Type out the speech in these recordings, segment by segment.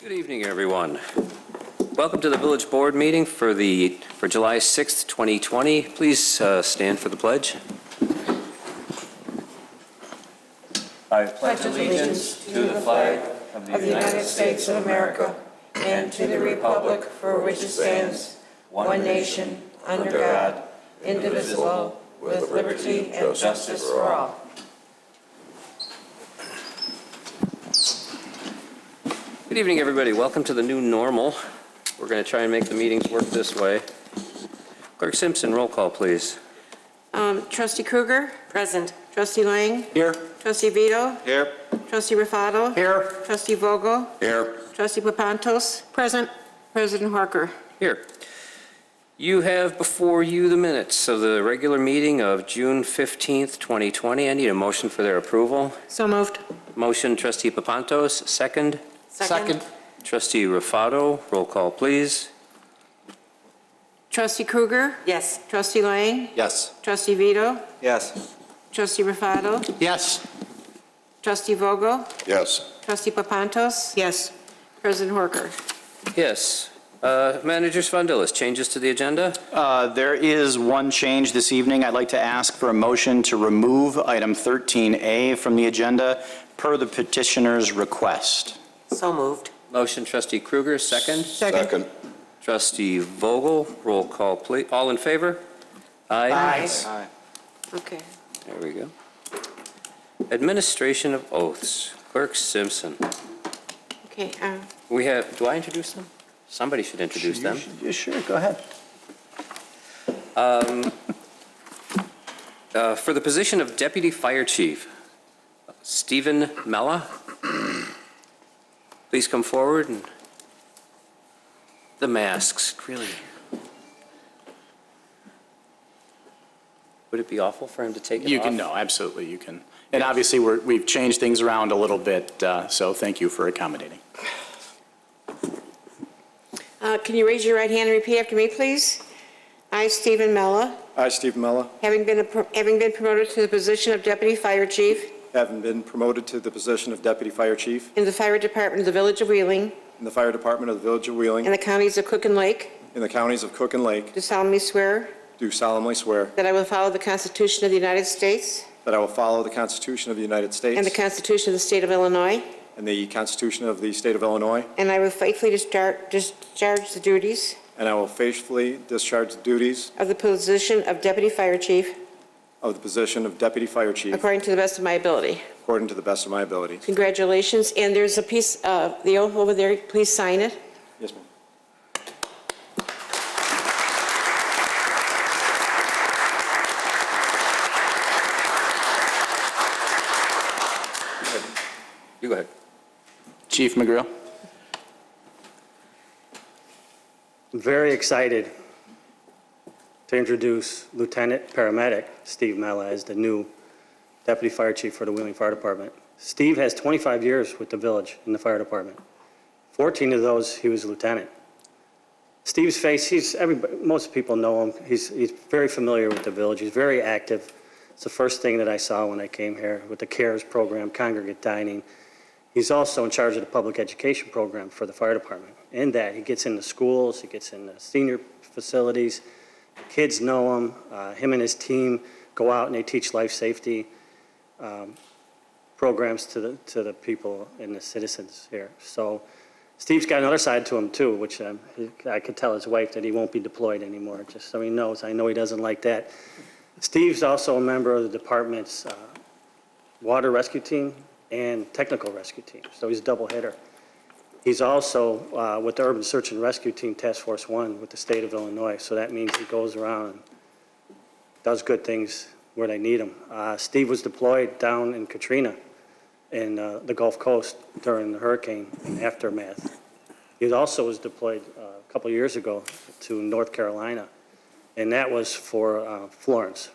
Good evening, everyone. Welcome to the Village Board meeting for July 6th, 2020. Please stand for the pledge. I pledge allegiance to the flag of the United States of America and to the republic for which it stands, one nation, under God, indivisible, with liberty and justice for all. Good evening, everybody. Welcome to the new normal. We're going to try and make the meetings work this way. Clerk Simpson, roll call, please. Trustee Kruger? Present. Trustee Lang? Here. Trustee Vito? Here. Trustee Rufato? Here. Trustee Vogel? Here. Trustee Papantos? Present. President Harker? Here. You have before you the minutes of the regular meeting of June 15th, 2020. I need a motion for their approval. So moved. Motion, Trustee Papantos. Second. Second. Trustee Rufato, roll call, please. Trustee Kruger? Yes. Trustee Lang? Yes. Trustee Vito? Yes. Trustee Rufato? Yes. Trustee Vogel? Yes. Trustee Papantos? Yes. President Harker? Yes. Manager's Fundilis, changes to the agenda? There is one change this evening. I'd like to ask for a motion to remove item 13A from the agenda per the petitioner's request. So moved. Motion, Trustee Kruger, second. Second. Trustee Vogel, roll call, please. All in favor? Aye. Aye. Okay. There we go. Administration of oaths. Clerk Simpson. Okay. We have, do I introduce them? Somebody should introduce them. Sure, go ahead. For the position of Deputy Fire Chief, Stephen Mella, please come forward. And the masks, really. Would it be awful for him to take it off? You can, no, absolutely, you can. And obviously, we've changed things around a little bit, so thank you for accommodating. Can you raise your right hand and repeat after me, please? I, Stephen Mella, I, Steve Mella, having been promoted to the position of Deputy Fire Chief having been promoted to the position of Deputy Fire Chief in the Fire Department of the Village of Wheeling in the Fire Department of the Village of Wheeling in the counties of Cook and Lake, in the counties of Cook and Lake, do solemnly swear do solemnly swear that I will follow the Constitution of the United States that I will follow the Constitution of the United States and the Constitution of the State of Illinois, and the Constitution of the State of Illinois, and I will faithfully discharge the duties and I will faithfully discharge the duties of the position of Deputy Fire Chief of the position of Deputy Fire Chief according to the best of my ability. according to the best of my ability. Congratulations. And there's a piece of the oath over there. Please sign it. Yes, ma'am. You go ahead. Chief McGreal. I'm very excited to introduce Lieutenant Paramedic Steve Mella as the new Deputy Fire Chief for the Wheeling Fire Department. Steve has 25 years with the village in the fire department. 14 of those, he was lieutenant. Steve's face, most people know him. He's very familiar with the village. He's very active. It's the first thing that I saw when I came here with the CARES program, congregate dining. He's also in charge of the public education program for the fire department. In that, he gets into schools, he gets into senior facilities. The kids know him. Him and his team go out and they teach life safety programs to the people and the citizens here. So Steve's got another side to him too, which I could tell his wife that he won't be deployed anymore, just so he knows. I know he doesn't like that. Steve's also a member of the department's water rescue team and technical rescue team, so he's a double hitter. He's also with the Urban Search and Rescue Team Task Force 1 with the state of Illinois, so that means he goes around and does good things where they need him. Steve was deployed down in Katrina in the Gulf Coast during the hurricane aftermath. He also was deployed a couple years ago to North Carolina, and that was for Florence.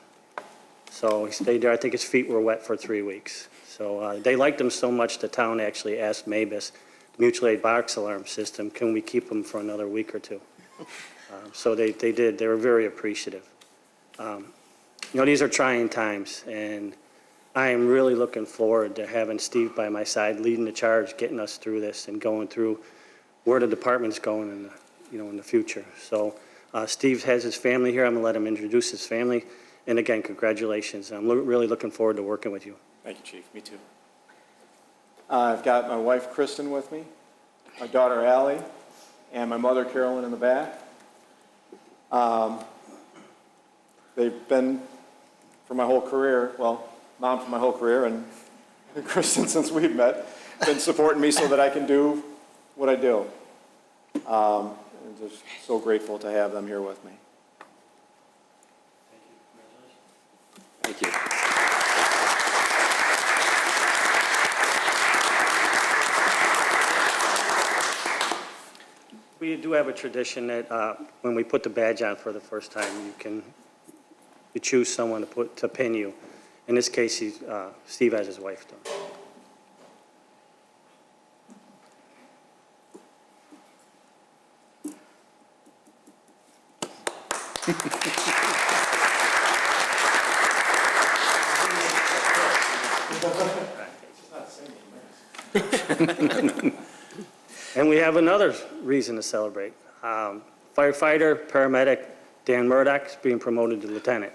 So he stayed there. I think his feet were wet for 3 weeks. So they liked him so much, the town actually asked Mavis, the mutual aid box alarm system, can we keep him for another week or two? So they did. They were very appreciative. You know, these are trying times, and I am really looking forward to having Steve by my side, leading the charge, getting us through this and going through where the department's going in the future. So Steve has his family here. I'm going to let him introduce his family. And again, congratulations. I'm really looking forward to working with you. Thank you, Chief. Me too. I've got my wife, Kristen, with me, my daughter, Allie, and my mother, Carolyn, in the back. They've been for my whole career, well, Mom for my whole career, and Kristen, since we've met, been supporting me so that I can do what I do. I'm just so grateful to have them here with me. Thank you. We do have a tradition that when we put the badge on for the first time, you choose someone to pin you. In this case, Steve has his wife done. And we have another reason to celebrate. Firefighter, paramedic Dan Murdock is being promoted to lieutenant.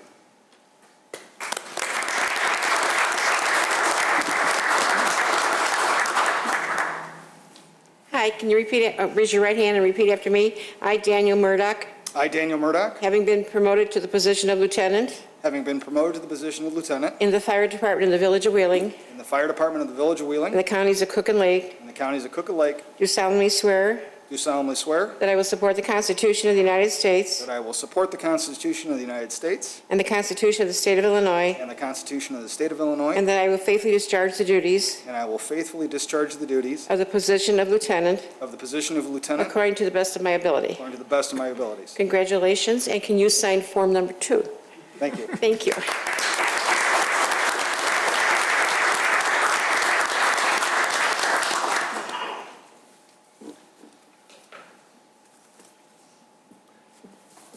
Hi, can you raise your right hand and repeat after me? I, Daniel Murdock, I, Daniel Murdock, having been promoted to the position of lieutenant having been promoted to the position of lieutenant in the fire department in the village of Wheeling, in the fire department of the village of in Wheeling, the counties of Cook and Lake, in the counties of Cook and Lake, do solemnly swear do solemnly swear that I will support the Constitution of the United States that I will support the Constitution of the United States and the Constitution of the State of Illinois, and the Constitution of the State of Illinois, and that I will faithfully discharge the duties and I will faithfully discharge the duties of the position of lieutenant of the position of lieutenant according to the best of my ability. according to the best of my abilities. Congratulations, and can you sign form number 2? Thank you. Thank you.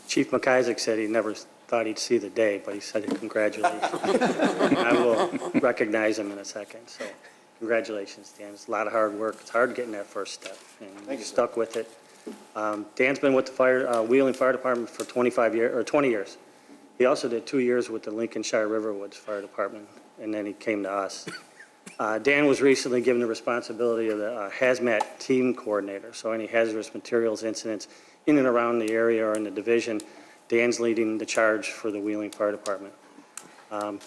Chief McIsaac said he never thought he'd see the day, but he said congratulations. I will recognize him in a second, so congratulations, Dan. It's a lot of hard work. It's hard getting that first step, and Thank you you, sir. stuck with it. Dan's been with the Wheeling Fire Department for 20 years. He also did 2 years with the Lincolnshire Riverwoods Fire Department, and then he came to us. Dan was recently given the responsibility of the hazmat team coordinator, so any hazardous materials incidents in and around the area or in the division, Dan's leading the charge for the Wheeling Fire Department.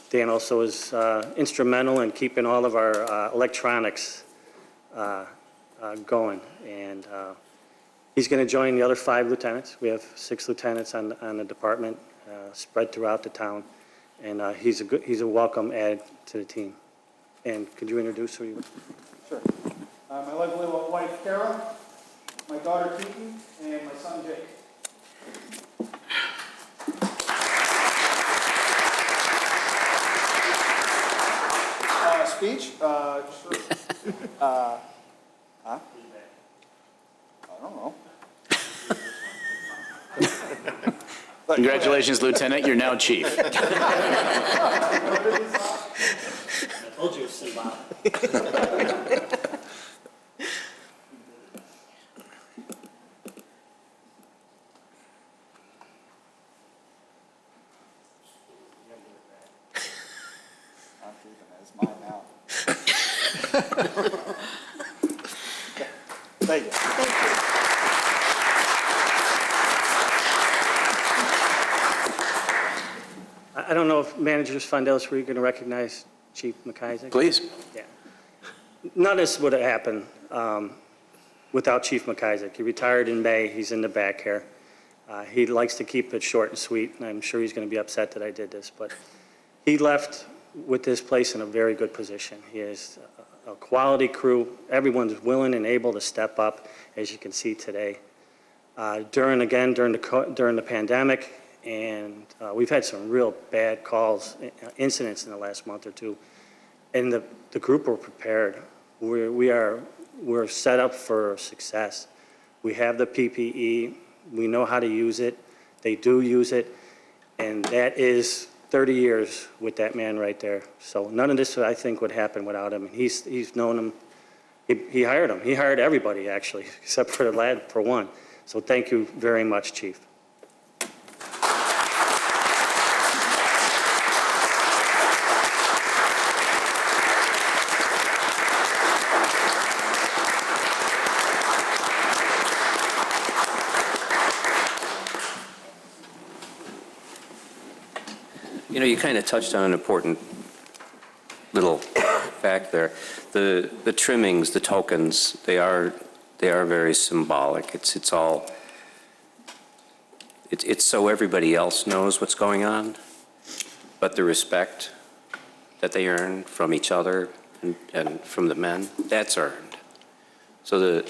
Dan also is instrumental in keeping all of our electronics going, and he's going to join the other 5 lieutenants. We have 6 lieutenants on the department spread throughout the town, and he's a welcome add to the team. And could you introduce who you? Sure. My lovely little wife, Carol, my daughter, Kiki, and my son, Jake. Speech? Sure. Huh? I don't know. Congratulations, Lieutenant, you're now chief. I told you it was symbolic. I'm keeping it. It's mine now. Thank you. I don't know if Managers Fondelis, were you going to recognize Chief McIsaac? Please. Yeah. None of this would have happened without Chief McIsaac. He retired in May. He's in the back here. He likes to keep it short and sweet, and I'm sure he's going to be upset that I did this, but he left with this place in a very good position. He has a quality crew. Everyone's willing and able to step up, as you can see today. During the pandemic, and we've had some real bad calls, incidents in the last month or two, and the group were prepared. We're set up for success. We have the PPE. We know how to use it. They do use it, and that is 30 years with that man right there. So none of this, I think, would happen without him. He's known him He hired them. He hired everybody, actually, except for the lad, for one. So thank you very much, Chief. You know, you kind of touched on an important little fact there. The trimmings, the tokens, they are very symbolic. It's so everybody else knows what's going on, but the respect that they earn from each other and from the men, that's earned. So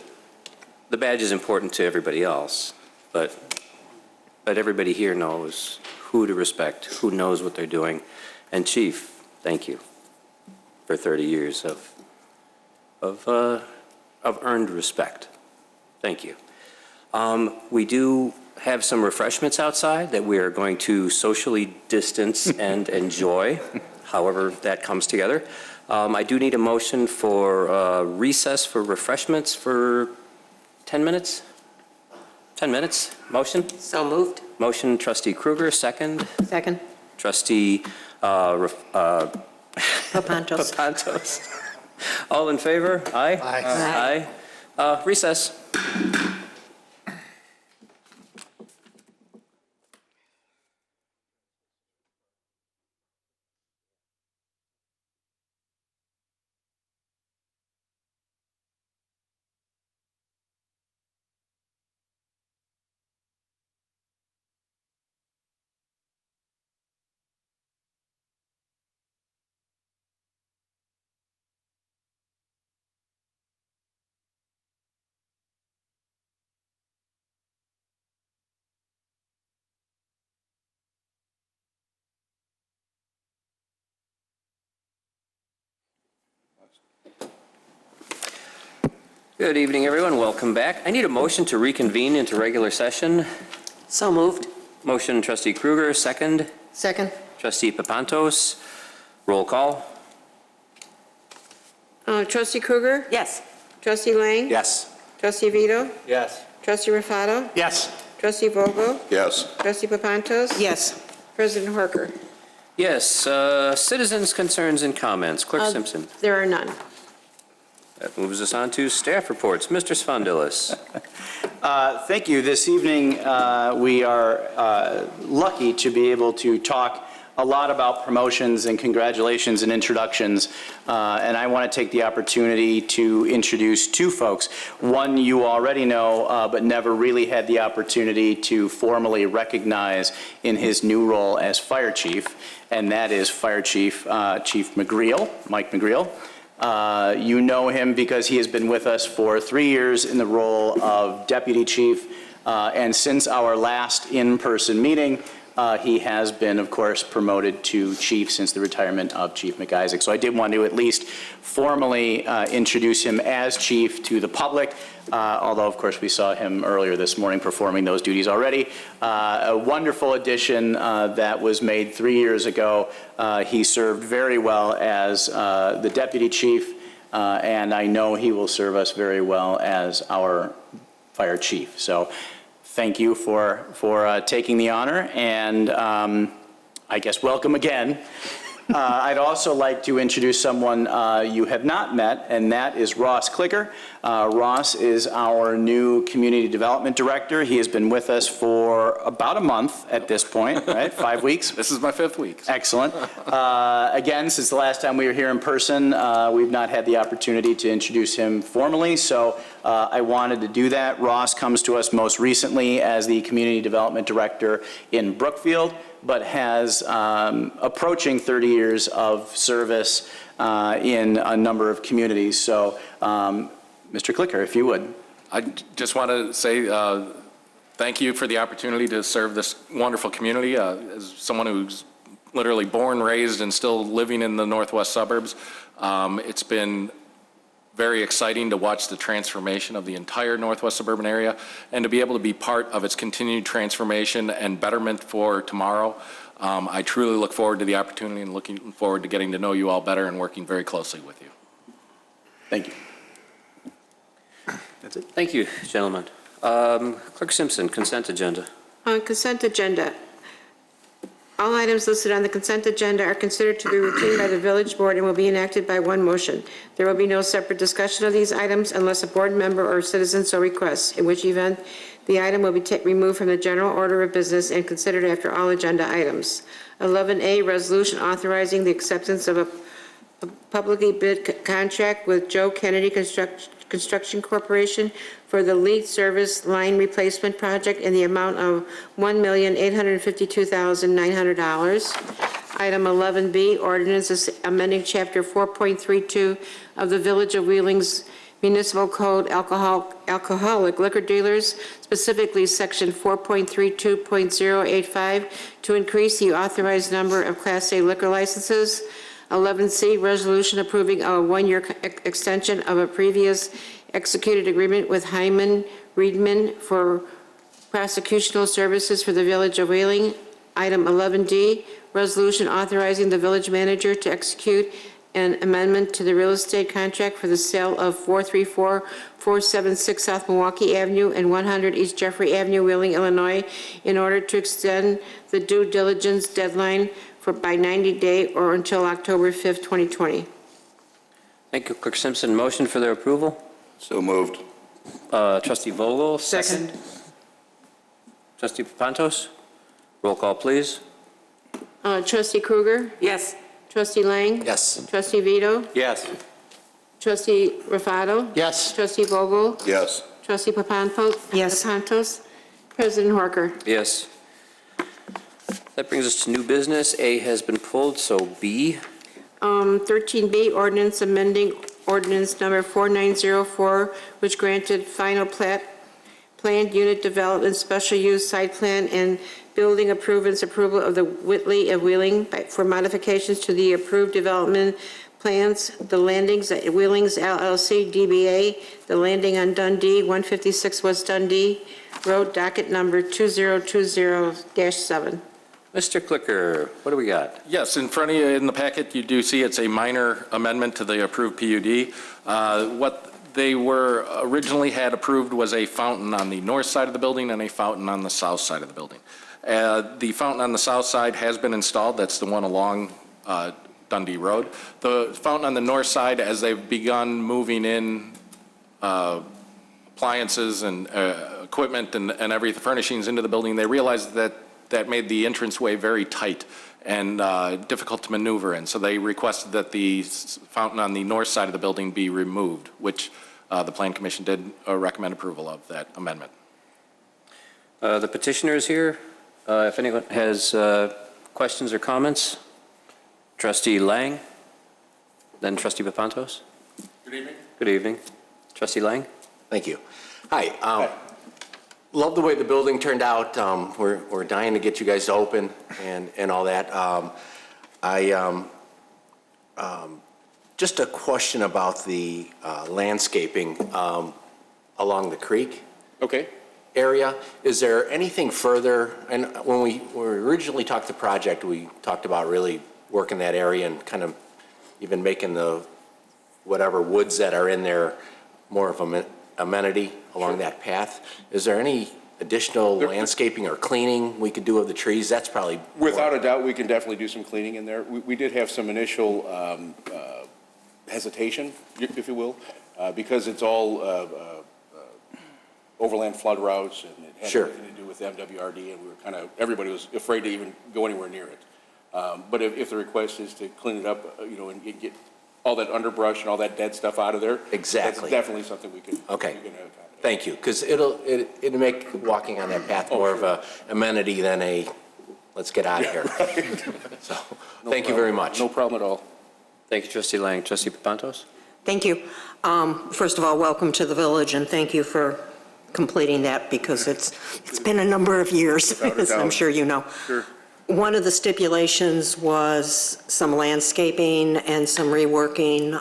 the badge is important to everybody else, but everybody here knows who to respect, who knows what they're doing. And Chief, thank you for 30 years of earned respect. Thank you. We do have some refreshments outside that we are going to socially distance and enjoy, however that comes together. I do need a motion for recess for refreshments for 10 minutes. 10 minutes, motion? So moved. Motion, Trustee Kruger, second. Second. Trustee Papantos. Papantos. All in favor? Aye? Aye. Aye. Recess. Good evening, everyone. Welcome back. I need a motion to reconvene into regular session. So moved. Motion, Trustee Kruger, second. Second. Trustee Papantos. Roll call. Trustee Kruger? Yes. Trustee Lang? Yes. Trustee Vito? Yes. Trustee Rufato? Yes. Trustee Vogel? Yes. Trustee Papantos? Yes. President Horker? Yes. Citizens' concerns and comments. Clerk Simpson. There are none. That moves us on to staff reports. Mr. Sfondilis. Thank you. This evening, we are lucky to be able to talk a lot about promotions and congratulations and introductions. And I want to take the opportunity to introduce two folks. One you already know, but never really had the opportunity to formally recognize in his new role as Fire Chief, and that is Fire Chief Chief McGreal, Mike McGreal. You know him because he has been with us for 3 years in the role of Deputy Chief, and since our last in-person meeting, he has been, of course, promoted to Chief since the retirement of Chief McIsaac. So I did want to at least formally introduce him as Chief to the public, although, of course, we saw him earlier this morning performing those duties already. A wonderful addition that was made 3 years ago. He served very well as the Deputy Chief, and I know he will serve us very well as our Fire Chief. So thank you for taking the honor, and I guess welcome again. I'd also like to introduce someone you have not met, and that is Ross Clicker. Ross is our new Community Development Director. He has been with us for about a month at this point, right? 5 weeks? This is my 5th week. Excellent. Again, since the last time we were here in person, we've not had the opportunity to introduce him formally, so I wanted to do that. Ross comes to us most recently as the Community Development Director in Brookfield, but has approaching 30 years of service in a number of communities. So, Mr. Clicker, if you would. I just want to say thank you for the opportunity to serve this wonderful community. As someone who's literally born, raised, and still living in the northwest suburbs, it's been very exciting to watch the transformation of the entire northwest suburban area and to be able to be part of its continued transformation and betterment for tomorrow. I truly look forward to the opportunity and looking forward to getting to know you all better and working very closely with you. Thank you. That's it. Thank you, gentlemen. Clerk Simpson, consent agenda. On consent agenda, all items listed on the consent agenda are considered to be routine by the village board and will be enacted by one motion. There will be no separate discussion of these items unless a board member or citizen so requests, in which event the item will be removed from the general order of business and considered after all agenda items. 11A, resolution authorizing the acceptance of a publicly bid contract with Joe Kennedy Construction Corporation for the lead service line replacement project in the amount of $1,852,900. Item 11B, ordinance is amending Chapter 4.32 of the Village of Wheeling's Municipal Code alcoholic liquor dealers, specifically Section 4.32.085, to increase the authorized number of Class A liquor licenses. 11C, resolution approving a one-year extension of a previous executed agreement with Hyman Reedman for prosecutional services for the Village of Wheeling. Item 11D, resolution authorizing the village manager to execute an amendment to the real estate contract for the sale of 434-476 South Milwaukee Avenue and 100 East Jeffrey Avenue, Wheeling, Illinois, in order to extend the due diligence deadline by 90 days or until October 5th, 2020. Thank you, Clerk Simpson. Motion for their approval? So moved. Trustee Vogel, second. Trustee Papantos? Roll call, please. Trustee Krueger? Yes. Trustee Lang? Yes. Trustee Vito? Yes. Trustee Rafato? Yes. Trustee Vogel? Yes. Trustee Papantos? President Horker? Yes. That brings us to new business. A has been pulled, so B. 13B, ordinance amending ordinance number 4904, which granted final planned unit development, special use site plan, and building approval of the Whitley of Wheeling for modifications to the approved development plans, the landings at Wheeling's LLC, DBA, the landing on Dundee, 156 West Dundee Road, docket number 2020-7. Mr. Clicker, what do we got? Yes, in front of you in the packet, you do see it's a minor amendment to the approved PUD. What they were originally had approved was a fountain on the north side of the building and a fountain on the south side of the building. The fountain on the south side has been installed. That's the one along Dundee Road. The fountain on the north side, as they've begun moving in appliances and equipment and every furnishings into the building, they realized that made the entranceway very tight and difficult to maneuver in. So they requested that the fountain on the north side of the building be removed, which the Plan Commission did recommend approval of that amendment. The petitioner is here. If anyone has questions or comments, Trustee Lang, then Trustee Papantos. Good evening. Good evening. Trustee Lang. Thank you. Hi. Love the way the building turned out. We're dying to get you guys to open and all that. Just a question about the landscaping along the creek. Okay. Area. Is there anything further? And when we originally talked the project, we talked about really working that area and kind of even making the whatever woods that are in there more of an amenity along that path. Is there any additional landscaping or cleaning we could do of the trees? That's probably without a doubt we can definitely do some cleaning in there. We did have some initial hesitation, if you will, because it's all overland flood routes and it had nothing to do with MWRD, and we were everybody was afraid to even go anywhere near it. But if the request is to clean it up, and get all that underbrush and all that dead stuff out of there, exactly, that's definitely something we can. Okay. Thank you, because it'll make walking on that path more of a amenity than a let's get out of here. Right. So, thank you very much. No problem at all. Thank you, Trustee Lang. Trustee Papantos. Thank you. First of all, welcome to the village, and thank you for completing that, because it's been a number of years, as I'm sure you know. Sure. One of the stipulations was some landscaping and some reworking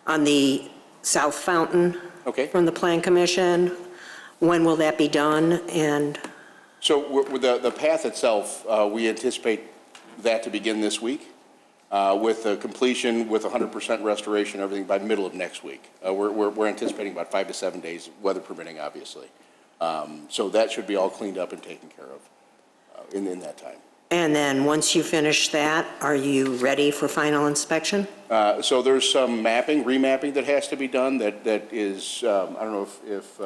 on the south fountain from the Plan Commission. When will that be done? And so with the path itself, we anticipate that to begin this week. with the completion, with 100% restoration, everything by middle of next week. We're anticipating about 5 to 7 days, weather permitting, obviously. So that should be all cleaned up and taken care of in that time. And then once you finish that, are you ready for final inspection? So there's some mapping, remapping that has to be done that is, I don't know if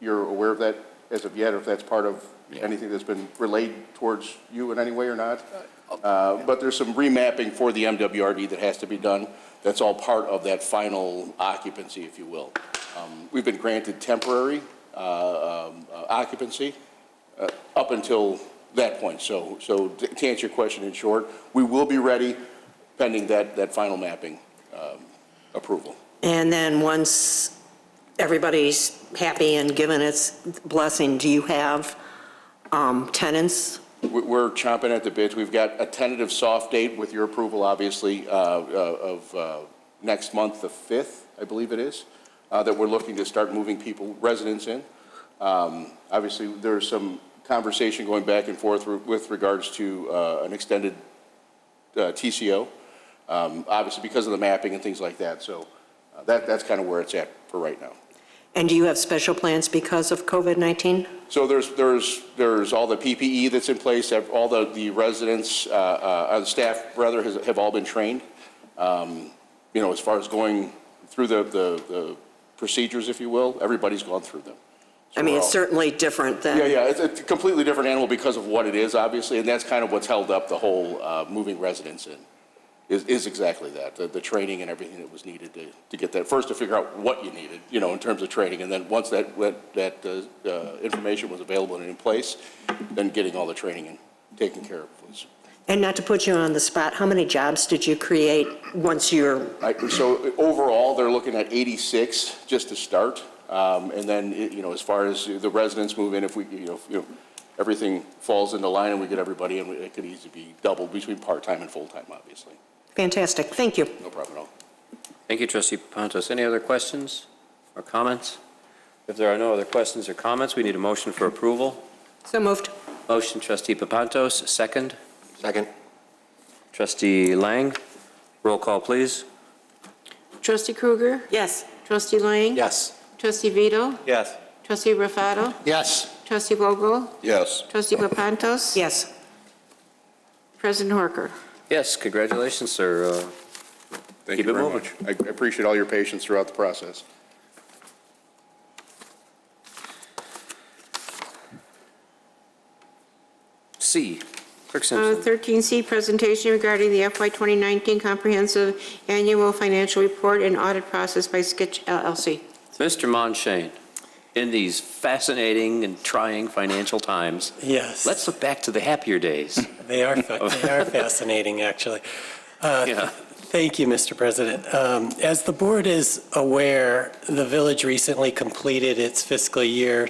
you're aware of that as of yet, or if that's part of anything that's been relayed towards you in any way or not. But there's some remapping for the MWRD that has to be done. That's all part of that final occupancy, if you will. We've been granted temporary occupancy up until that point. So to answer your question in short, we will be ready pending that final mapping approval. And then once everybody's happy and given its blessing, do you have tenants? We're chomping at the bits. We've got a tentative soft date with your approval, obviously, of next month, the 5th, I believe it is, that we're looking to start moving residents in. Obviously, there's some conversation going back and forth with regards to an extended TCO, obviously because of the mapping and things like that. So that's kind of where it's at for right now. And do you have special plans because of COVID-19? So there's all the PPE that's in place. All the residents, the staff rather, have all been trained. As far as going through the procedures, if you will, everybody's gone through them. So I mean, it's certainly different than... Yeah, it's a completely different animal because of what it is, obviously, and that's kind of what's held up the whole moving residents in, is exactly that, the training and everything that was needed to get that. First, to figure out what you needed, in terms of training, and then once that information was available and in place, then getting all the training and taken care of was... And not to put you on the spot, how many jobs did you create once you're... So overall, they're looking at 86 just to start. And then, as far as the residents move in, if we, everything falls into line and we get everybody in, it could easily be doubled between part-time and full-time, obviously. Fantastic. Thank you. No problem at all. Thank you, Trustee Papantos. Any other questions or comments? If there are no other questions or comments, we need a motion for approval. So moved. Motion, Trustee Papantos, second. Second. Trustee Lang, roll call, please. Trustee Krueger? Yes. Trustee Lang? Yes. Trustee Vito? Yes. Trustee Rafato? Yes. Trustee Vogel? Yes. Trustee Papantos? Yes. President Horker? Yes, congratulations, sir. Thank Keep you it very moving. much. I appreciate all your patience throughout the process. C, Clerk Simpson. 13C, presentation regarding the FY 2019 Comprehensive Annual Financial Report and Audit Process by Sikich LLC. Mr. Monshane, in these fascinating and trying financial times, yes, let's look back to the happier days. They are fascinating, actually. Thank you, Mr. President. As the board is aware, the village recently completed its fiscal year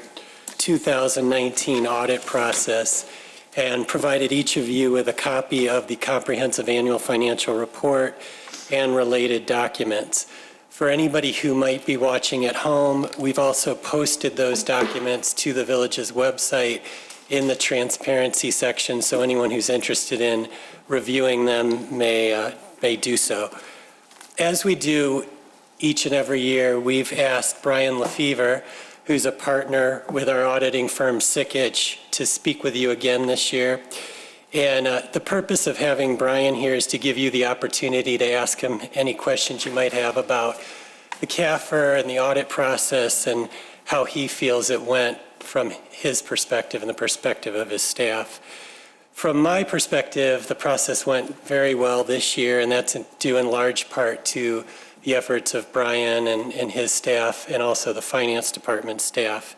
2019 audit process and provided each of you with a copy of the Comprehensive Annual Financial Report and related documents. For anybody who might be watching at home, we've also posted those documents to the village's website in the transparency section, so anyone who's interested in reviewing them may do so. As we do each and every year, we've asked Brian Lefevre, who's a partner with our auditing firm Sikich, to speak with you again this year. And the purpose of having Brian here is to give you the opportunity to ask him any questions you might have about the CAFR and the audit process and how he feels it went from his perspective and the perspective of his staff. From my perspective, the process went very well this year, and that's due in large part to the efforts of Brian and his staff, and also the finance department staff.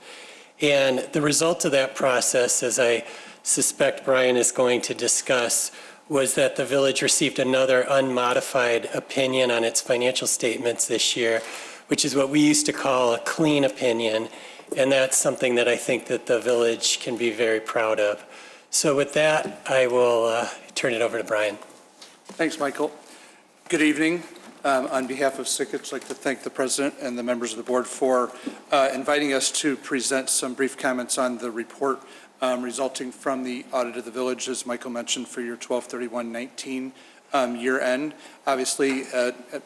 And the result of that process, as I suspect Brian is going to discuss, was that the village received another unmodified opinion on its financial statements this year, which is what we used to call a clean opinion. And that's something that I think that the village can be very proud of. So with that, I will turn it over to Brian. Thanks, Michael. Good evening. On behalf of Sikich, I'd like to thank the President and the members of the board for inviting us to present some brief comments on the report resulting from the audit of the village, as Michael mentioned, for year 12/31/19. year end. Obviously,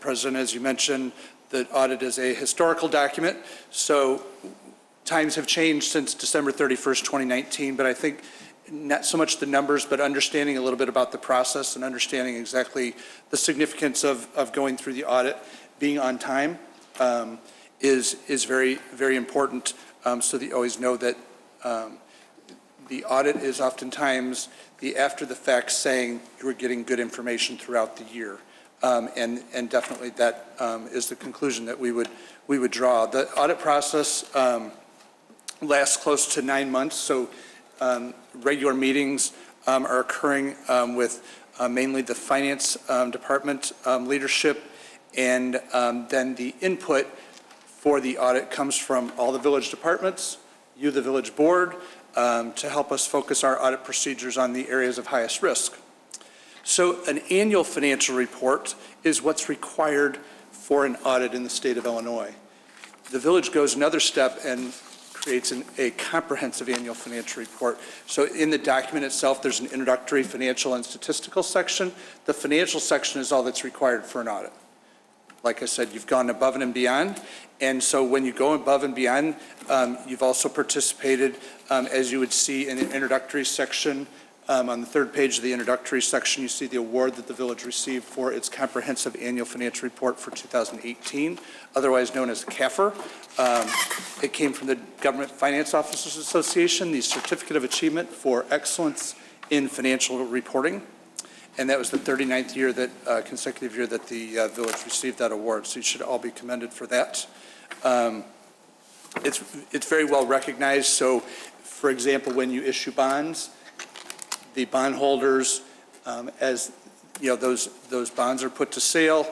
President, as you mentioned, the audit is a historical document, so times have changed since December 31st, 2019, but I think not so much the numbers, but understanding a little bit about the process and understanding exactly the significance of going through the audit, being on time, is very, very important, so that you always know that the audit is oftentimes the after-the-fact saying you were getting good information throughout the year. And definitely that is the conclusion that we would draw. The audit process lasts close to 9 months, so regular meetings are occurring with mainly the finance department leadership, and then the input for the audit comes from all the village departments, you, the village board, to help us focus our audit procedures on the areas of highest risk. So an annual financial report is what's required for an audit in the state of Illinois. The village goes another step and creates a comprehensive annual financial report. So in the document itself, there's an introductory financial and statistical section. The financial section is all that's required for an audit. Like I said, you've gone above and beyond. And so when you go above and beyond, you've also participated, as you would see in the introductory section. On the third page of the introductory section, you see the award that the village received for its comprehensive annual financial report for 2018, otherwise known as the CAFR. It came from the Government Finance Officers Association, the Certificate of Achievement for Excellence in Financial Reporting. And that was the 39th year consecutive year that the village received that award. So you should all be commended for that. It's very well recognized. So, for example, when you issue bonds, the bondholders, as you know, those bonds are put to sale,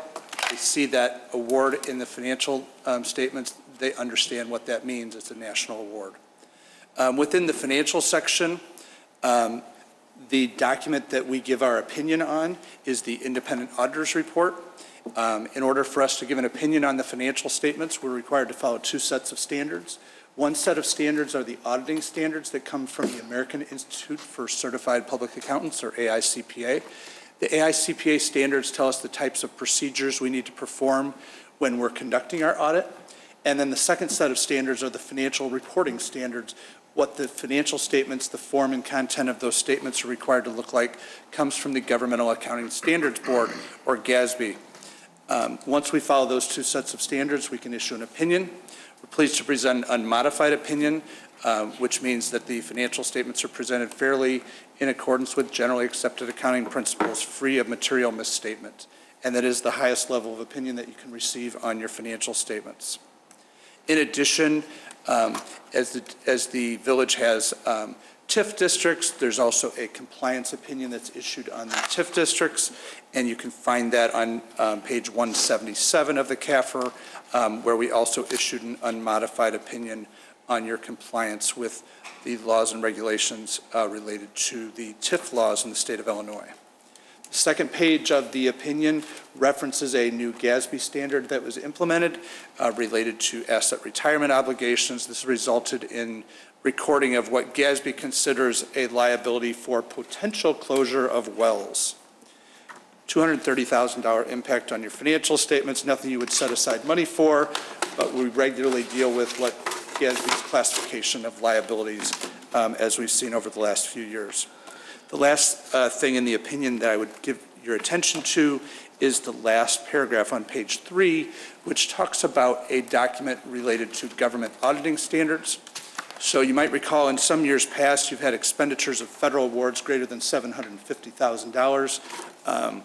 they see that award in the financial statements. They understand what that means. It's a national award. Within the financial section, the document that we give our opinion on is the independent auditor's report. In order for us to give an opinion on the financial statements, we're required to follow two sets of standards. One set of standards are the auditing standards that come from the American Institute for Certified Public Accountants, or AICPA. The AICPA standards tell us the types of procedures we need to perform when we're conducting our audit. And then the second set of standards are the financial reporting standards. What the financial statements, the form and content of those statements are required to look like comes from the Governmental Accounting Standards Board, or GASB. Once we follow those two sets of standards, we can issue an opinion. We're pleased to present an unmodified opinion, which means that the financial statements are presented fairly in accordance with generally accepted accounting principles, free of material misstatement. And that is the highest level of opinion that you can receive on your financial statements. In addition, as the village has TIF districts, there's also a compliance opinion that's issued on the TIF districts, and you can find that on page 177 of the CAFR, where we also issued an unmodified opinion on your compliance with the laws and regulations related to the TIF laws in the state of Illinois. The second page of the opinion references a new GASB standard that was implemented related to asset retirement obligations. This resulted in recording of what GASB considers a liability for potential closure of wells. $230,000 impact on your financial statements, nothing you would set aside money for, but we regularly deal with what GASB's classification of liabilities as we've seen over the last few years. The last thing in the opinion that I would give your attention to is the last paragraph on page 3, which talks about a document related to government auditing standards. So you might recall in some years past, you've had expenditures of federal awards greater than $750,000.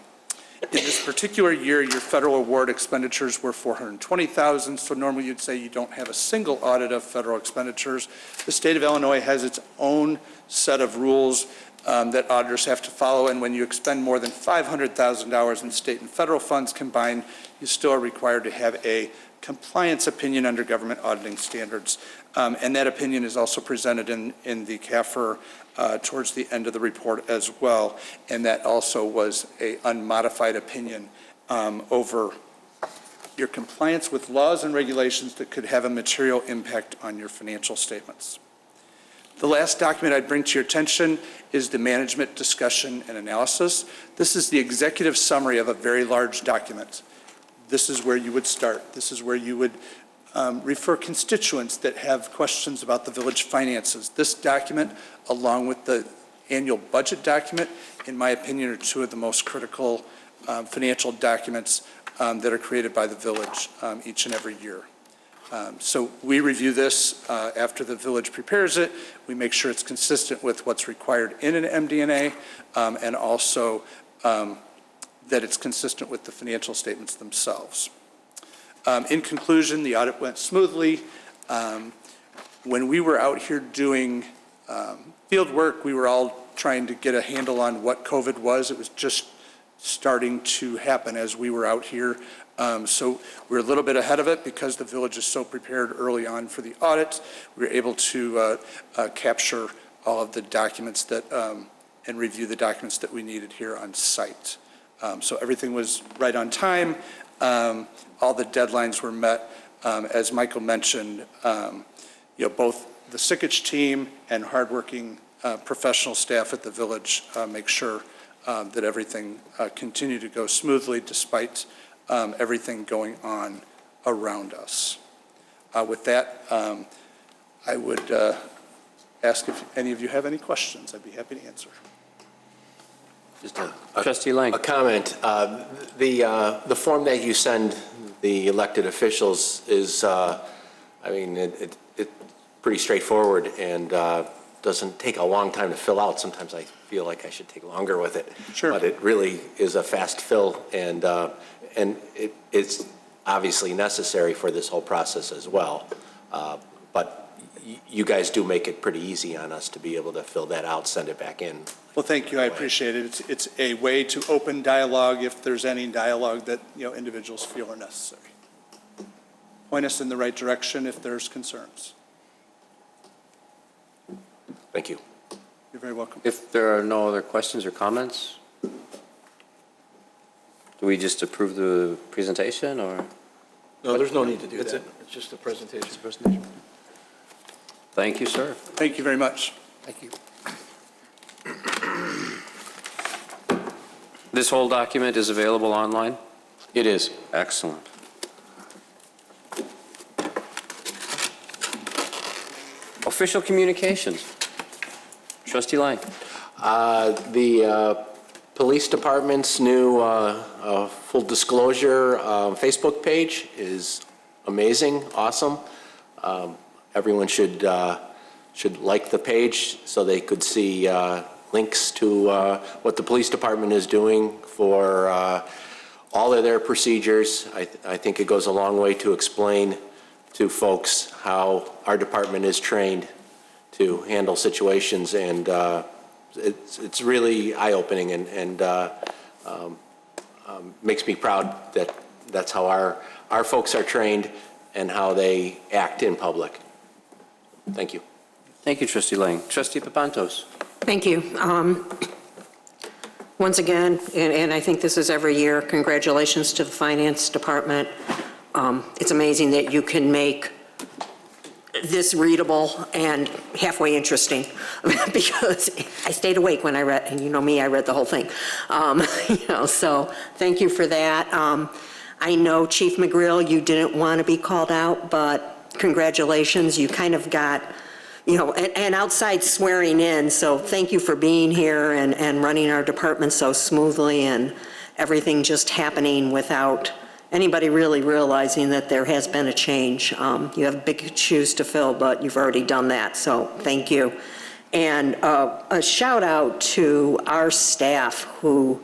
In this particular year, your federal award expenditures were $420,000, so normally you'd say you don't have a single audit of federal expenditures. The state of Illinois has its own set of rules that auditors have to follow, and when you expend more than $500,000 in state and federal funds combined, you still are required to have a compliance opinion under government auditing standards. And that opinion is also presented in the CAFR towards the end of the report as well, and that also was an unmodified opinion over your compliance with laws and regulations that could have a material impact on your financial statements. The last document I'd bring to your attention is the management discussion and analysis. This is the executive summary of a very large document. This is where you would start. This is where you would refer constituents that have questions about the village finances. This document, along with the annual budget document, in my opinion, are two of the most critical financial documents that are created by the village each and every year. So we review this after the village prepares it. We make sure it's consistent with what's required in an MD&A and also that it's consistent with the financial statements themselves. In conclusion, the audit went smoothly. When we were out here doing field work, we were all trying to get a handle on what COVID was. It was just starting to happen as we were out here. So we're a little bit ahead of it because the village is so prepared early on for the audit. We were able to capture all of the documents that and review the documents that we needed here on site. So everything was right on time. All the deadlines were met. As Michael mentioned, both the Sikich team and hardworking professional staff at the village make sure that everything continued to go smoothly despite everything going on around us. With that, I would ask if any of you have any questions. I'd be happy to answer. Trustee Lang. A comment. The form that you send the elected officials is, it's pretty straightforward and doesn't take a long time to fill out. Sometimes I feel like I should take longer with it. Sure. But it really is a fast fill, and it's obviously necessary for this whole process as well. But you guys do make it pretty easy on us to be able to fill that out, send it back in. Well, thank you. I appreciate it. It's a way to open dialogue if there's any dialogue that individuals feel are necessary. Point us in the right direction if there's concerns. Thank you. You're very welcome. If there are no other questions or comments, do we just approve the presentation or? No, there's no need to do that. It's just a presentation. Thank you, sir. Thank you very much. Thank you. This whole document is available online? It is. Excellent. Official communications. Trustee Lang. The police department's new full disclosure Facebook page is amazing, awesome. Everyone should like the page so they could see links to what the police department is doing for all of their procedures. I think it goes a long way to explain to folks how our department is trained to handle situations, and it's really eye-opening and makes me proud that that's how our folks are trained and how they act in public. Thank you. Thank you, Trustee Lang. Trustee Papantos. Thank you. Once again, and I think this is every year, congratulations to the Finance Department. It's amazing that you can make this readable and halfway interesting because I stayed awake when I read, and you know me, I read the whole thing. So thank you for that. I know Chief McGrill, you didn't want to be called out, but congratulations, you kind of got, and outside swearing in, so thank you for being here and running our department so smoothly and everything just happening without anybody really realizing that there has been a change. You have big shoes to fill, but you've already done that, so thank you. And a shout out to our staff who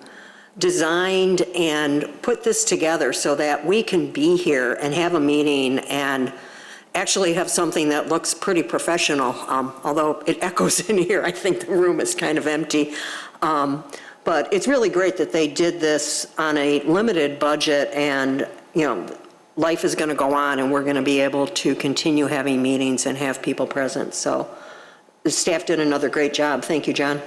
designed and put this together so that we can be here and have a meeting and actually have something that looks pretty professional. Although it echoes in here, I think the room is kind of empty. But it's really great that they did this on a limited budget, and life is going to go on and we're going to be able to continue having meetings and have people present. So the staff did another great job. Thank you, John.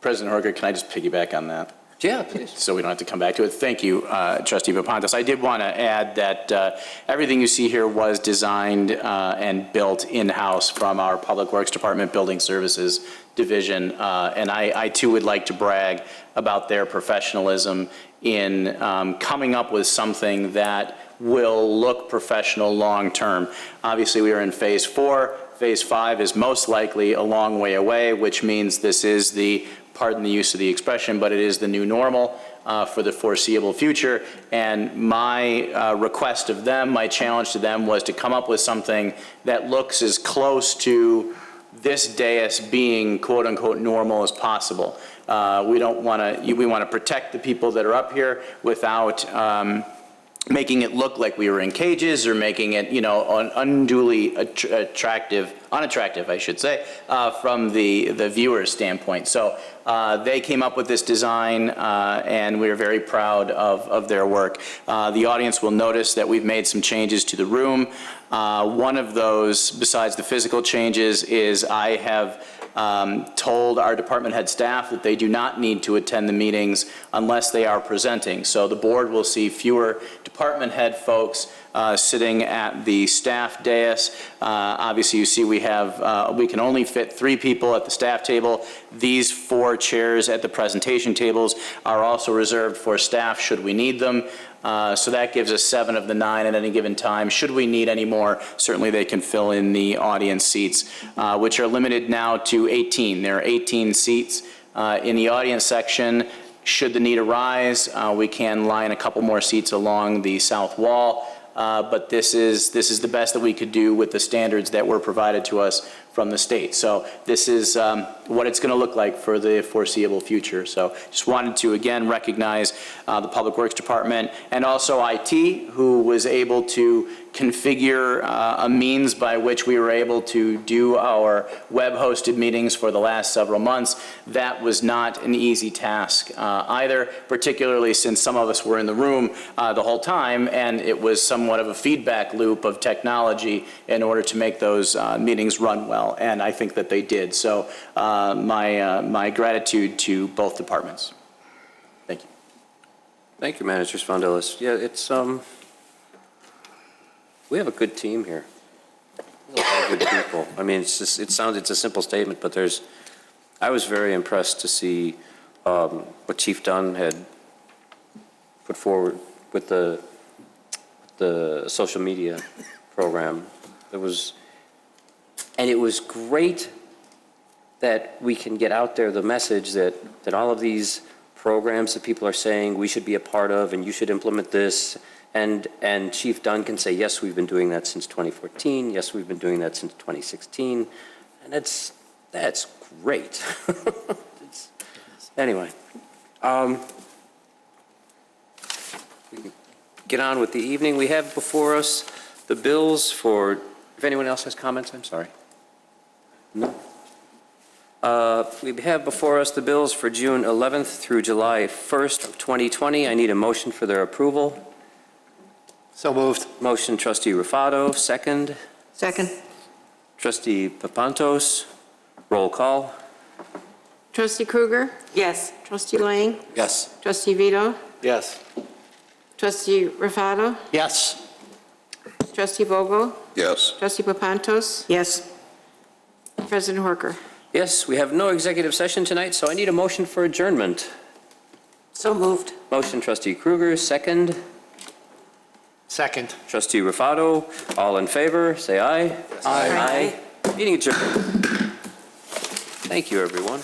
President Horger, can I just piggyback on that? Yeah, please. So we don't have to come back to it. Thank you, Trustee Papantos. I did want to add that everything you see here was designed and built in-house from our Public Works Department Building Services Division. And I too would like to brag about their professionalism in coming up with something that will look professional long-term. Obviously, we are in Phase 4. Phase 5 is most likely a long way away, which means this is the, pardon the use of the expression, but it is the new normal for the foreseeable future. And my request of them, my challenge to them was to come up with something that looks as close to this dais being quote-unquote normal as possible. We don't want to, we want to protect the people that are up here without making it look like we were in cages or making it, you know, unduly unattractive, I should say, from the viewer's standpoint. So they came up with this design, and we're very proud of their work. The audience will notice that we've made some changes to the room. One of those, besides the physical changes, is I have told our department head staff that they do not need to attend the meetings unless they are presenting. So the board will see fewer department head folks sitting at the staff dais. Obviously, you see we have, we can only fit 3 people at the staff table. These 4 chairs at the presentation tables are also reserved for staff should we need them. So that gives us 7 of the 9 at any given time. Should we need any more, certainly they can fill in the audience seats, which are limited now to 18. There are 18 seats in the audience section. Should the need arise, we can line a couple more seats along the south wall. But this is the best that we could do with the standards that were provided to us from the state. So this is what it's going to look like for the foreseeable future. So just wanted to again recognize the Public Works Department and also IT, who was able to configure a means by which we were able to do our web-hosted meetings for the last several months. That was not an easy task either, particularly since some of us were in the room the whole time, and it was somewhat of a feedback loop of technology in order to make those meetings run well, and I think that they did. So my gratitude to both departments. Thank you. Thank you, Manager Spondelis. Yeah, it's, we have a good team here. We have good people. I mean, it's just, it's a simple statement, but I was very impressed to see what Chief Dunn had put forward with the social media program. It was great that we can get out there the message that all of these programs that people are saying we should be a part of and you should implement this. And Chief Dunn can say, yes, we've been doing that since 2014. Yes, we've been doing that since 2016. And that's great. Anyway, we can get on with the evening. We have before us the bills for, if anyone else has comments, I'm sorry. No? We have before us the bills for June 11th through July 1st of 2020. I need a motion for their approval. So moved. Motion, Trustee Rufato, second. Second. Trustee Papantos, roll call. Trustee Krueger? Yes. Trustee Lang? Yes. Trustee Vito? Yes. Trustee Rufato? Yes. Trustee Vogel? Yes. Trustee Papantos? Yes. President Horker? Yes, we have no executive session tonight, so I need a motion for adjournment. So moved. Motion, Trustee Krueger, second. Second. Trustee Rufato, all in favor, say aye. Aye. Meeting adjourned. Thank you, everyone.